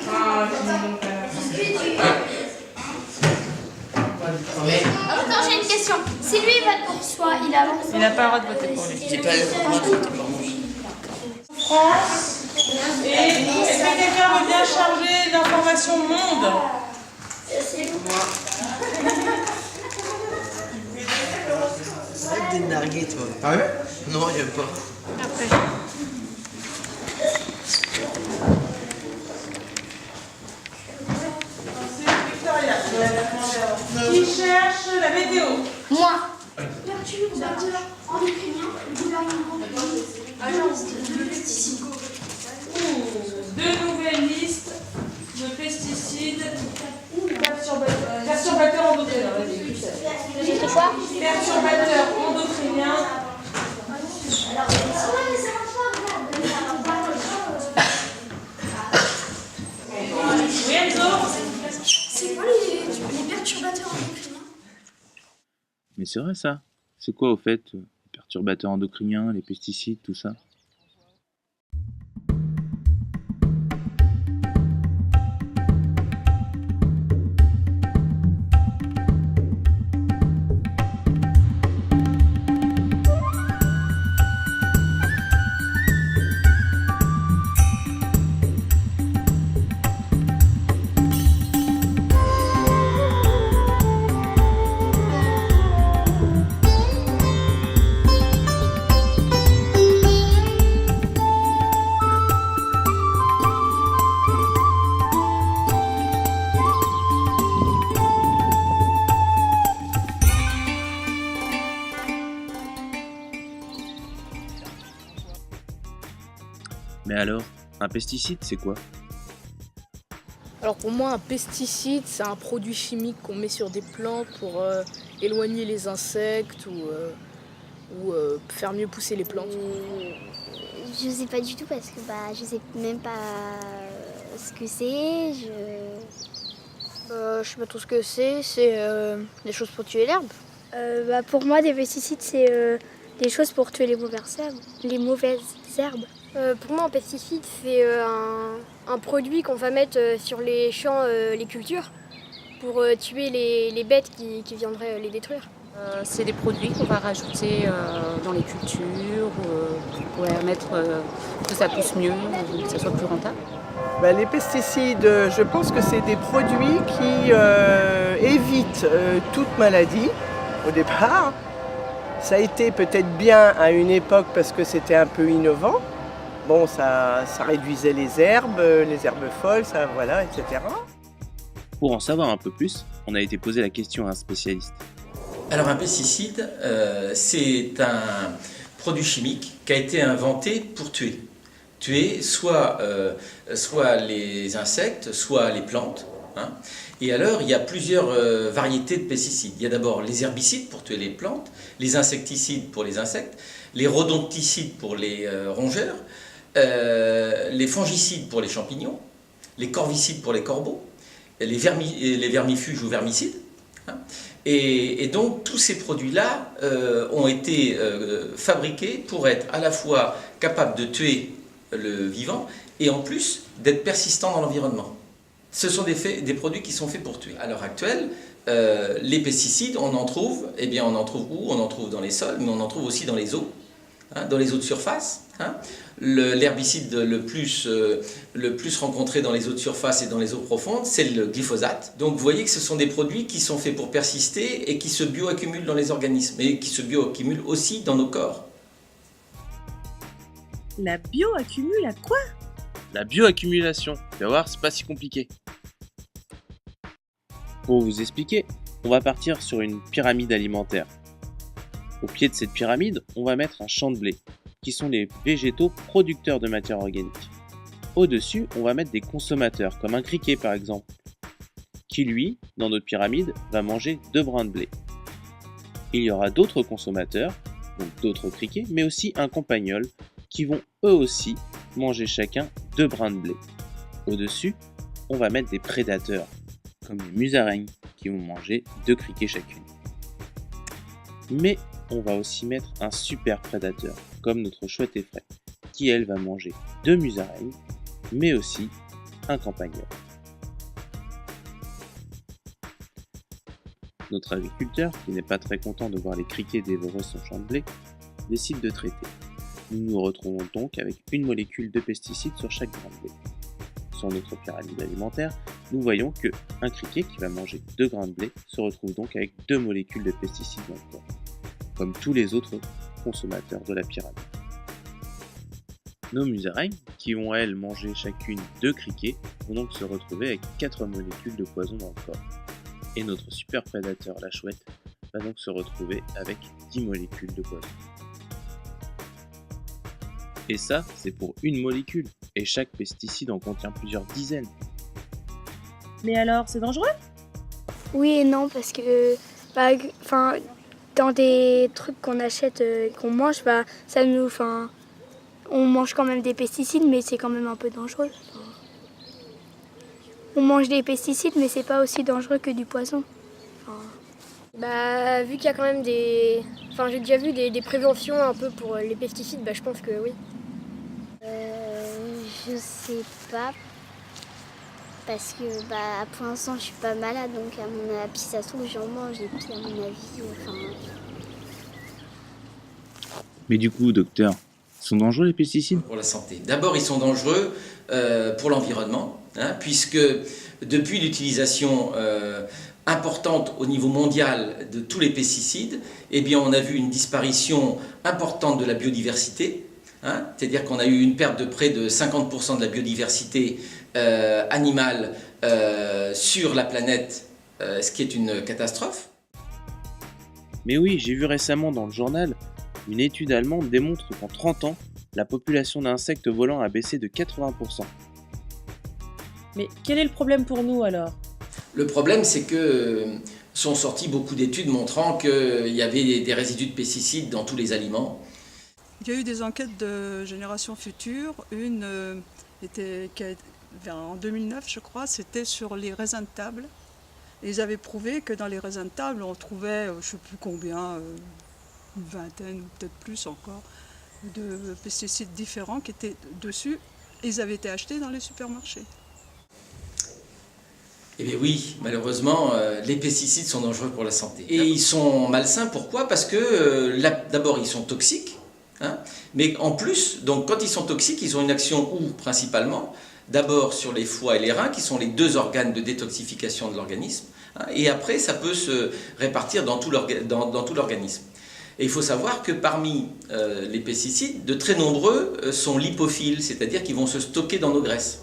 Ah, Attends, j'ai une question. Si lui il vote pour soi, il avance. il n'a pas le droit de voter pour lui. J'ai pas le droit de voter pour moi. France. Et est-ce que quelqu'un veut bien charger d'informations monde? Arrête de narguer, toi. Ah ouais? Non, j'aime pas. Qui cherche la météo? Moi. Perturbateur endocrinien, gouvernement, agence de pesticides. Deux nouvelles listes de pesticides perturbateurs endocriniens. C'est quoi? Perturbateurs endocriniens. Oui, Enzo? C'est quoi les perturbateurs endocriniens? Mais c'est vrai ça. C'est quoi au fait les perturbateurs endocriniens, les pesticides, tout ça? Mais alors, un pesticide, c'est quoi? Alors pour moi, un pesticide, c'est un produit chimique qu'on met sur des plantes pour éloigner les insectes ou faire mieux pousser les plantes. Je sais pas du tout parce que je sais même pas ce que c'est. Je sais pas trop ce que c'est des choses pour tuer l'herbe. Pour moi, des pesticides, c'est des choses pour tuer les mauvaises herbes. Pour moi, un pesticide, c'est un produit qu'on va mettre sur les champs, les cultures, pour tuer les bêtes qui viendraient les détruire. C'est des produits qu'on va rajouter dans les cultures pour permettre que ça pousse mieux, que ça soit plus rentable. Les pesticides, je pense que c'est des produits qui évitent toute maladie au départ. Ça a été peut-être bien à une époque parce que c'était un peu innovant. Bon, ça réduisait les herbes folles, ça, voilà, etc. Pour en savoir un peu plus, on a été posé la question à un spécialiste. Alors un pesticide, c'est un produit chimique qui a été inventé pour tuer. Tuer soit les insectes, soit les plantes. Hein. Et alors, il y a plusieurs variétés de pesticides. Il y a d'abord les herbicides pour tuer les plantes, les insecticides pour les insectes, les rodonticides pour les rongeurs, les fongicides pour les champignons, les corvicides pour les corbeaux, les vermifuges ou vermicides. Hein. Et donc, tous ces produits-là ont été fabriqués pour être à la fois capables de tuer le vivant et en plus d'être persistants dans l'environnement. Ce sont des produits qui sont faits pour tuer. À l'heure actuelle, les pesticides, on en trouve où? On en trouve dans les sols, mais on en trouve aussi dans les eaux, hein, dans les eaux de surface. Hein. L'herbicide le plus rencontré dans les eaux de surface et dans les eaux profondes, c'est le glyphosate. Donc vous voyez que ce sont des produits qui sont faits pour persister et qui se bioaccumulent dans les organismes et qui se bioaccumulent aussi dans nos corps. La bioaccumule à quoi? La bioaccumulation. Tu vas voir, c'est pas si compliqué. Pour vous expliquer, on va partir sur une pyramide alimentaire. Au pied de cette pyramide, on va mettre un champ de blé, qui sont les végétaux producteurs de matière organique. Au-dessus, on va mettre des consommateurs, comme un criquet par exemple, qui lui, dans notre pyramide, va manger 2 brins de blé. Il y aura d'autres consommateurs, donc d'autres criquets, mais aussi un campagnol, qui vont eux aussi manger chacun 2 brins de blé. Au-dessus, on va mettre des prédateurs, comme les musaraignes, qui vont manger 2 criquets chacune. Mais on va aussi mettre un super prédateur, comme notre chouette effraie, qui elle va manger 2 musaraignes, mais aussi un campagnol. Notre agriculteur, qui n'est pas très content de voir les criquets dévorer son champ de blé, décide de traiter. Nous nous retrouvons donc avec une molécule de pesticide sur chaque grain de blé. Sur notre pyramide alimentaire, nous voyons que un criquet qui va manger 2 grains de blé se retrouve donc avec 2 molécules de pesticides dans le corps, comme tous les autres consommateurs de la pyramide. Nos musaraignes, qui vont elles manger chacune 2 criquets, vont donc se retrouver avec 4 molécules de poison dans le corps. Et notre super prédateur, la chouette, va donc se retrouver avec 10 molécules de poison. Et ça, c'est pour une molécule, et chaque pesticide en contient plusieurs dizaines. Mais alors, c'est dangereux? Oui et non, parce que dans des trucs qu'on achète, qu'on mange, on mange quand même des pesticides, mais c'est quand même un peu dangereux. On mange des pesticides, mais c'est pas aussi dangereux que du poison. Vu qu'il y a quand même j'ai déjà vu des préventions un peu pour les pesticides, je pense que oui. Je sais pas. Parce que pour l'instant je suis pas malade, donc à mon avis, si ça se trouve j'en mange, et puis à mon avis, Mais du coup, docteur, ils sont dangereux les pesticides? Pour la santé. D'abord, ils sont dangereux pour l'environnement, puisque depuis l'utilisation importante au niveau mondial de tous les pesticides, on a vu une disparition importante de la biodiversité. C'est-à-dire qu'on a eu une perte de près de 50% de la biodiversité animale sur la planète, ce qui est une catastrophe. Mais oui, j'ai vu récemment dans le journal, une étude allemande démontre qu'en 30 ans, la population d'insectes volants a baissé de 80%. Mais quel est le problème pour nous alors? Le problème, c'est que sont sorties beaucoup d'études montrant qu'il y avait des résidus de pesticides dans tous les aliments. Il y a eu des enquêtes de Génération Future, une en 2009 je crois, c'était sur les raisins de table. Et ils avaient prouvé que dans les raisins de table on trouvait, je ne sais plus combien, une vingtaine ou peut-être plus encore, de pesticides différents qui étaient dessus. Et ils avaient été achetés dans les supermarchés. Eh bien oui, malheureusement, les pesticides sont dangereux pour la santé. Et ils sont malsains, pourquoi? Parce que d'abord ils sont toxiques. Mais en plus, donc, quand ils sont toxiques, ils ont une action où principalement? D'abord sur les foies et les reins, qui sont les 2 organes de détoxification de l'organisme, et après ça peut se répartir dans tout l'organisme. Et il faut savoir que parmi les pesticides, de très nombreux sont lipophiles, c'est-à-dire qu'ils vont se stocker dans nos graisses.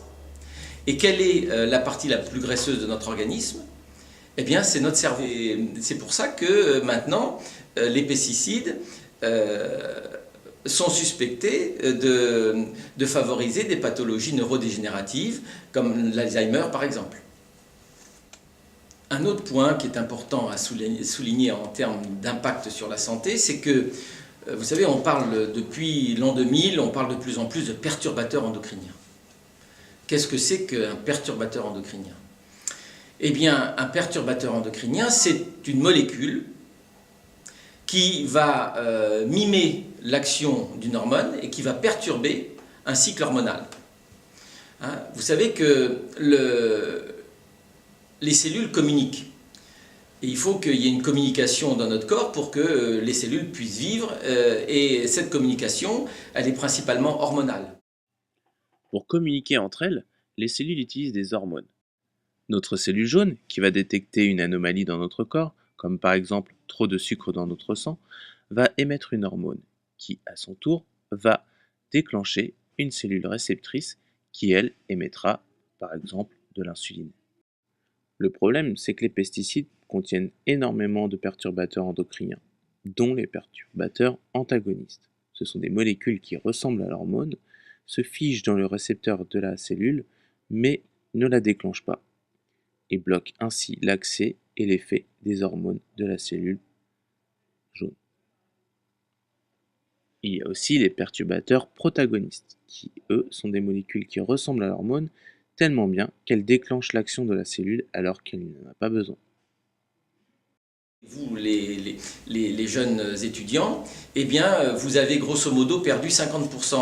Et quelle est la partie la plus graisseuse de notre organisme? Eh bien, c'est notre cerveau. C'est pour ça que maintenant, les pesticides sont suspectés de favoriser des pathologies neurodégénératives, comme l'Alzheimer par exemple. Un autre point qui est important à souligner en termes d'impact sur la santé, c'est que, vous savez, on parle depuis l'an 2000, on parle de plus en plus de perturbateurs endocriniens. Qu'est-ce que c'est qu'un perturbateur endocrinien? Eh bien, un perturbateur endocrinien, c'est une molécule qui va mimer l'action d'une hormone et qui va perturber un cycle hormonal. Vous savez que les cellules communiquent. Et il faut qu'il y ait une communication dans notre corps pour que les cellules puissent vivre. Et cette communication, elle est principalement hormonale. Pour communiquer entre elles, les cellules utilisent des hormones. Notre cellule jaune, qui va détecter une anomalie dans notre corps, comme par exemple trop de sucre dans notre sang, va émettre une hormone qui, à son tour, va déclencher une cellule réceptrice qui, elle, émettra, par exemple, de l'insuline. Le problème, c'est que les pesticides contiennent énormément de perturbateurs endocriniens, dont les perturbateurs antagonistes. Ce sont des molécules qui ressemblent à l'hormone, se figent dans le récepteur de la cellule, mais ne la déclenchent pas, et bloquent ainsi l'accès et l'effet des hormones de la cellule jaune. Il y a aussi les perturbateurs protagonistes, qui, eux, sont des molécules qui ressemblent à l'hormone tellement bien qu'elles déclenchent l'action de la cellule alors qu'elle n'en a pas besoin. Vous, les jeunes étudiants, eh bien, vous avez grosso modo perdu 50%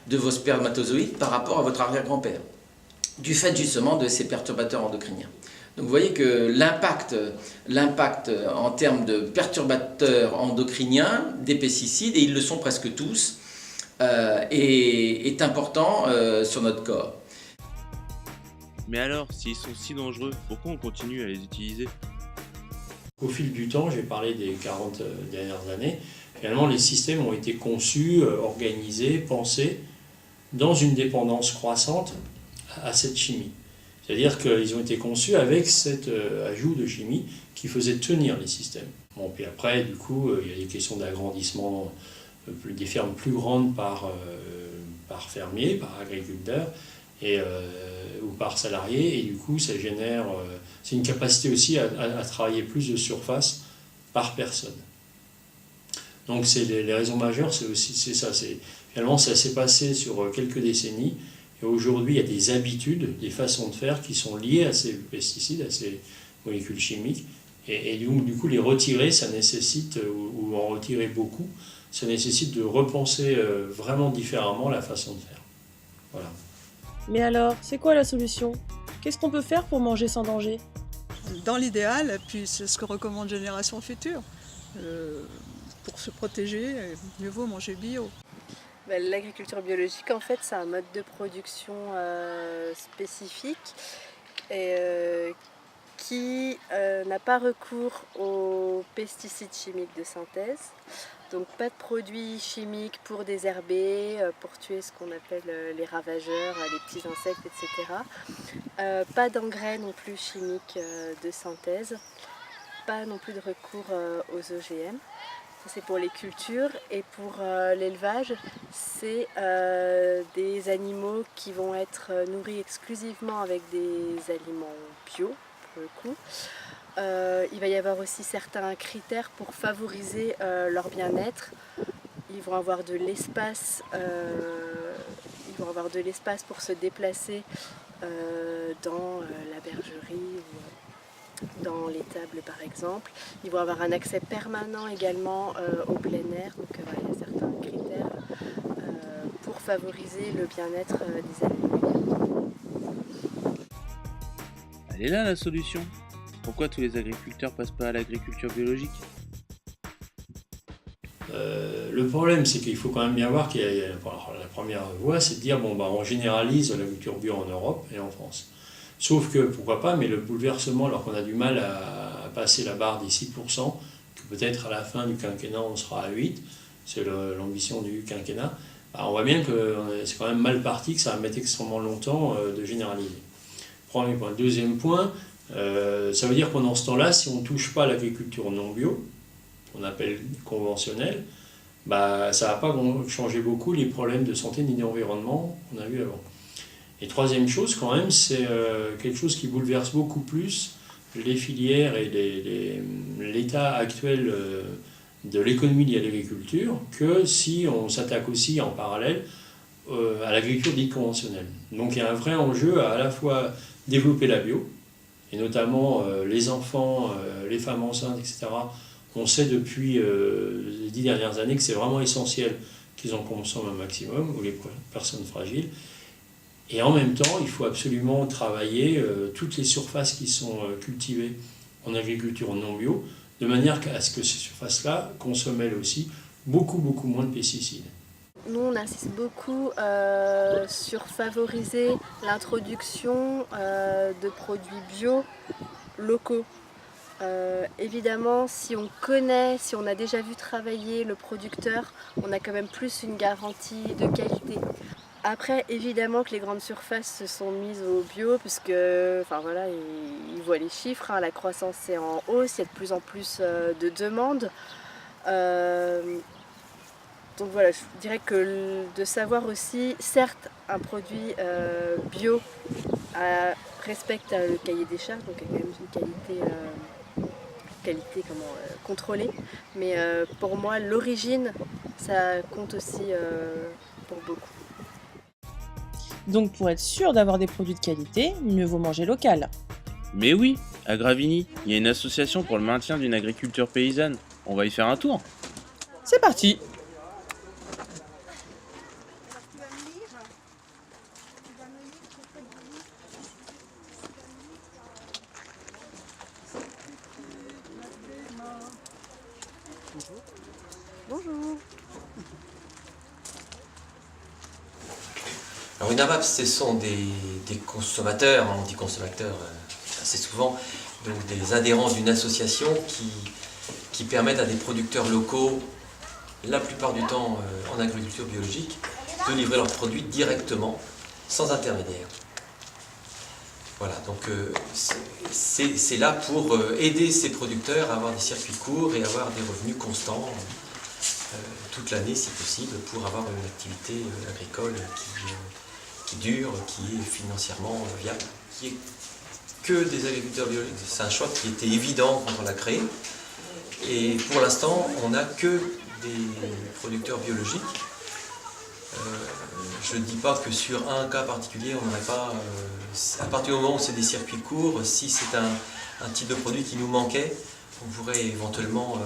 de vos spermatozoïdes par rapport à votre arrière-grand-père. du fait justement de ces perturbateurs endocriniens. Donc vous voyez que l'impact en termes de perturbateurs endocriniens des pesticides, et ils le sont presque tous, est important sur notre corps. Mais alors, s'ils sont si dangereux, pourquoi on continue à les utiliser? Au fil du temps, j'ai parlé des 40 dernières années, finalement les systèmes ont été conçus, organisés, pensés dans une dépendance croissante à cette chimie. C'est-à-dire qu'ils ont été conçus avec cet ajout de chimie qui faisait tenir les systèmes. Bon, puis après, du coup, il y a des questions d'agrandissement, des fermes plus grandes par fermier, par agriculteur, ou par salarié, et du coup, ça génère... c'est une capacité aussi à travailler plus de surface par personne. Donc les raisons majeures, c'est ça. Finalement, ça s'est passé sur quelques décennies. Et aujourd'hui, il y a des habitudes, des façons de faire qui sont liées à ces pesticides, à ces molécules chimiques. Et du coup, les retirer, ça nécessite, ou en retirer beaucoup, ça nécessite de repenser vraiment différemment la façon de faire. Voilà. Mais alors, c'est quoi la solution? Qu'est-ce qu'on peut faire pour manger sans danger? Dans l'idéal, puis c'est ce que recommande Génération Future, pour se protéger, mieux vaut manger bio. L'agriculture biologique, en fait, c'est un mode de production spécifique et qui n'a pas recours aux pesticides chimiques de synthèse. Donc pas de produits chimiques pour désherber, pour tuer ce qu'on appelle les ravageurs, les petits insectes, etc. Pas d'engrais non plus chimiques de synthèse. Pas non plus de recours aux OGM. C'est pour les cultures, et pour l'élevage, c'est des animaux qui vont être nourris exclusivement avec des aliments bio, pour le coup. Il va y avoir aussi certains critères pour favoriser leur bien-être. Ils vont avoir de l'espace, pour se déplacer dans la bergerie ou dans l'étable par exemple. Ils vont avoir un accès permanent également au plein air, donc il y a certains critères pour favoriser le bien-être des animaux. Elle est là la solution. Pourquoi tous les agriculteurs passent pas à l'agriculture biologique? Le problème, c'est qu'il faut quand même bien voir qu'il y a la première voie, c'est de dire on généralise l'agriculture bio en Europe et en France. Sauf que, pourquoi pas, mais le bouleversement, alors qu'on a du mal à passer la barre des 6%, que peut-être à la fin du quinquennat on sera à 8%, c'est l'ambition du quinquennat, on voit bien que c'est quand même mal parti, que ça va mettre extrêmement longtemps de généraliser. Premier point. Deuxième point, ça veut dire que pendant ce temps-là, si on ne touche pas à l'agriculture non bio, qu'on appelle conventionnelle, ça ne va pas changer beaucoup les problèmes de santé ni d'environnement qu'on a vu avant. Et troisième chose quand même, c'est quelque chose qui bouleverse beaucoup plus les filières et l'état actuel de l'économie liée à l'agriculture que si on s'attaque aussi en parallèle à l'agriculture dite conventionnelle. Donc il y a un vrai enjeu à la fois développer la bio, et notamment les enfants, les femmes enceintes, etc. On sait depuis les 10 dernières années que c'est vraiment essentiel qu'ils en consomment un maximum, ou les personnes fragiles. Et en même temps, il faut absolument travailler toutes les surfaces qui sont cultivées en agriculture non bio, de manière à ce que ces surfaces-là consomment elles aussi beaucoup moins de pesticides. Nous, on insiste beaucoup sur favoriser l'introduction de produits bio locaux. Évidemment, si on connaît, si on a déjà vu travailler le producteur, on a quand même plus une garantie de qualité. Après, évidemment que les grandes surfaces se sont mises au bio, puisque ils voient les chiffres, la croissance est en hausse, il y a de plus en plus de demandes. Donc voilà, je dirais que de savoir aussi, certes, un produit bio respecte le cahier des charges, donc il y a quand même une qualité contrôlée, mais pour moi, l'origine, ça compte aussi pour beaucoup. Donc pour être sûr d'avoir des produits de qualité, mieux vaut manger local. Mais oui, à Gravigny, il y a une association pour le maintien d'une agriculture paysanne. On va y faire un tour. C'est parti! Bonjour. Alors une AMAP, ce sont des consommateurs, on dit consommateurs assez souvent, donc des adhérents d'une association qui permettent à des producteurs locaux, la plupart du temps en agriculture biologique, de livrer leurs produits directement, sans intermédiaire. Voilà, donc c'est là pour aider ces producteurs à avoir des circuits courts et avoir des revenus constants toute l'année si possible, pour avoir une activité agricole qui dure, qui est financièrement viable, qui est que des agriculteurs biologiques. C'est un choix qui était évident quand on l'a créé. Et pour l'instant, on n'a que des producteurs biologiques. Je ne dis pas que sur un cas particulier, on n'aurait pas... à partir du moment où c'est des circuits courts, si c'est un type de produit qui nous manquait, on pourrait éventuellement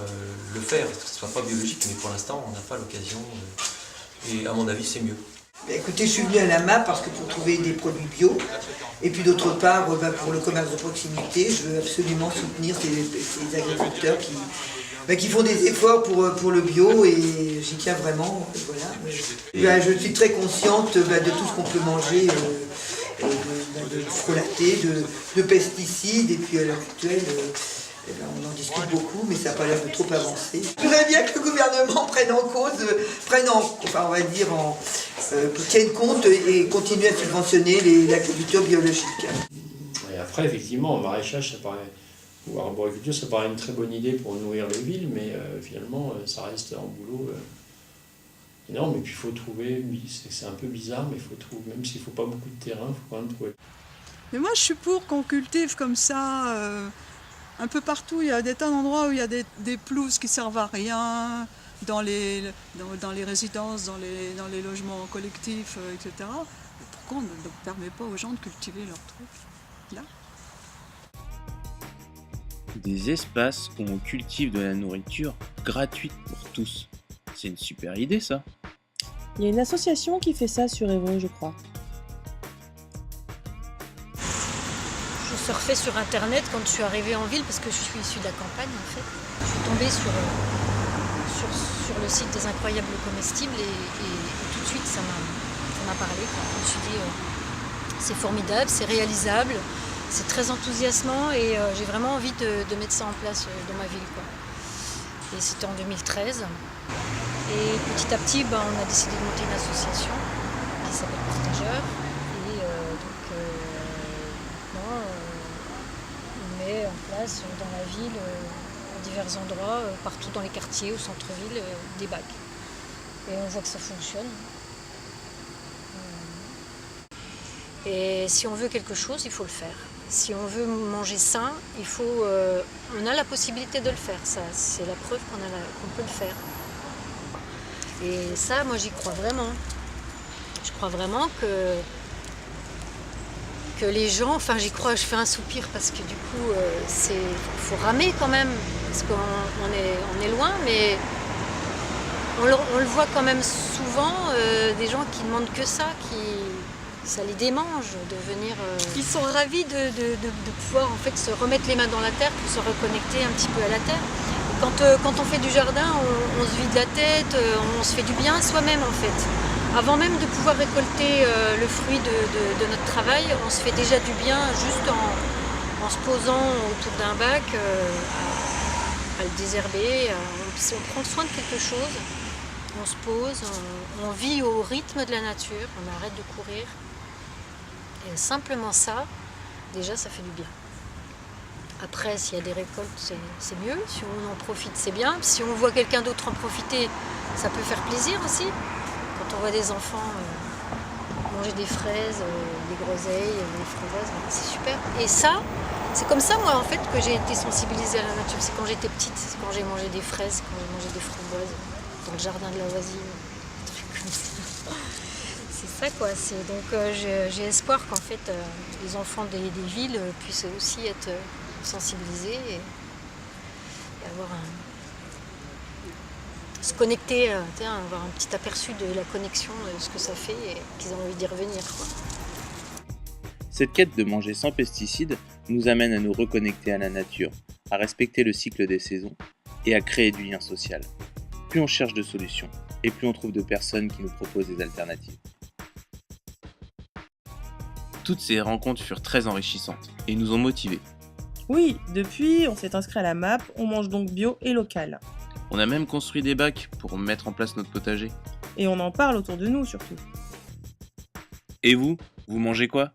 le faire, que ce ne soit pas biologique, mais pour l'instant, on n'a pas l'occasion. Et à mon avis, c'est mieux. Écoutez, je suis venue à la MAP parce que pour trouver des produits bio, et puis d'autre part, pour le commerce de proximité, je veux absolument soutenir ces agriculteurs qui font des efforts pour le bio, et j'y tiens vraiment. Voilà. Je suis très consciente de tout ce qu'on peut manger, de frelaté, de pesticides, et puis à l'heure actuelle, on en discute beaucoup, mais ça n'a pas l'air de trop avancer. Je voudrais bien que le gouvernement prenne en compte, tienne compte et continue à subventionner l'agriculture biologique. Et après, effectivement, en maraîchage, ça paraît, ou arboriculture, ça paraît une très bonne idée pour nourrir les villes, mais finalement, ça reste un boulot énorme. Et puis, il faut trouver, c'est un peu bizarre, mais il faut trouver, même s'il ne faut pas beaucoup de terrain, il faut quand même trouver. Mais moi, je suis pour qu'on cultive comme ça, un peu partout. Il y a des tas d'endroits où il y a des pelouses qui servent à rien, dans les résidences, dans les logements collectifs, etc. Pourquoi on ne permet pas aux gens de cultiver leurs trucs là? Des espaces où on cultive de la nourriture gratuite pour tous. C'est une super idée, ça. Il y a une association qui fait ça sur Évreux, je crois. Je surfais sur internet quand je suis arrivée en ville, parce que je suis issue de la campagne en fait. Je suis tombée sur le site des incroyables comestibles et tout de suite ça m'a parlé. Je me suis dit c'est formidable, c'est réalisable, c'est très enthousiasmant et j'ai vraiment envie de mettre ça en place dans ma ville, quoi. Et c'était en 2013. Et petit à petit, on a décidé de monter une association qui s'appelle Partageurs. Et on met en place dans la ville, à divers endroits, partout dans les quartiers, au centre-ville, des bacs. Et on voit que ça fonctionne. Et si on veut quelque chose, il faut le faire. Si on veut manger sain, on a la possibilité de le faire. Ça, c'est la preuve qu'on peut le faire. Et ça, moi, j'y crois vraiment. Je crois vraiment que les gens, enfin j'y crois, je fais un soupir parce que du coup, faut ramer quand même, parce qu'on est loin, mais on le voit quand même souvent, des gens qui demandent que ça les démange de venir. Ils sont ravis de pouvoir en fait se remettre les mains dans la terre pour se reconnecter un petit peu à la terre. Quand on fait du jardin, on se vide la tête, on se fait du bien à soi-même en fait. Avant même de pouvoir récolter le fruit de notre travail, on se fait déjà du bien juste en se posant autour d'un bac, à le désherber. On prend soin de quelque chose, on se pose, on vit au rythme de la nature, on arrête de courir. Et simplement ça, déjà ça fait du bien. Après, s'il y a des récoltes, c'est mieux. Si on en profite, c'est bien. Si on voit quelqu'un d'autre en profiter, ça peut faire plaisir aussi. Quand on voit des enfants manger des fraises, des groseilles, des framboises, c'est super. Et ça, c'est comme ça, moi, en fait, que j'ai été sensibilisée à la nature. C'est quand j'étais petite, c'est quand j'ai mangé des fraises, quand j'ai mangé des framboises dans le jardin de la voisine, des trucs comme ça. C'est ça, quoi. Donc, j'ai espoir qu'en fait, les enfants des villes puissent aussi être sensibilisés et avoir se connecter, avoir un petit aperçu de la connexion, de ce que ça fait et qu'ils ont envie d'y revenir, quoi. Cette quête de manger sans pesticides nous amène à nous reconnecter à la nature, à respecter le cycle des saisons et à créer du lien social. Plus on cherche de solutions, et plus on trouve de personnes qui nous proposent des alternatives. Toutes ces rencontres furent très enrichissantes et nous ont motivés. Oui, depuis, on s'est inscrit à la MAP, on mange donc bio et local. On a même construit des bacs pour mettre en place notre potager. Et on en parle autour de nous surtout. Et vous mangez quoi ?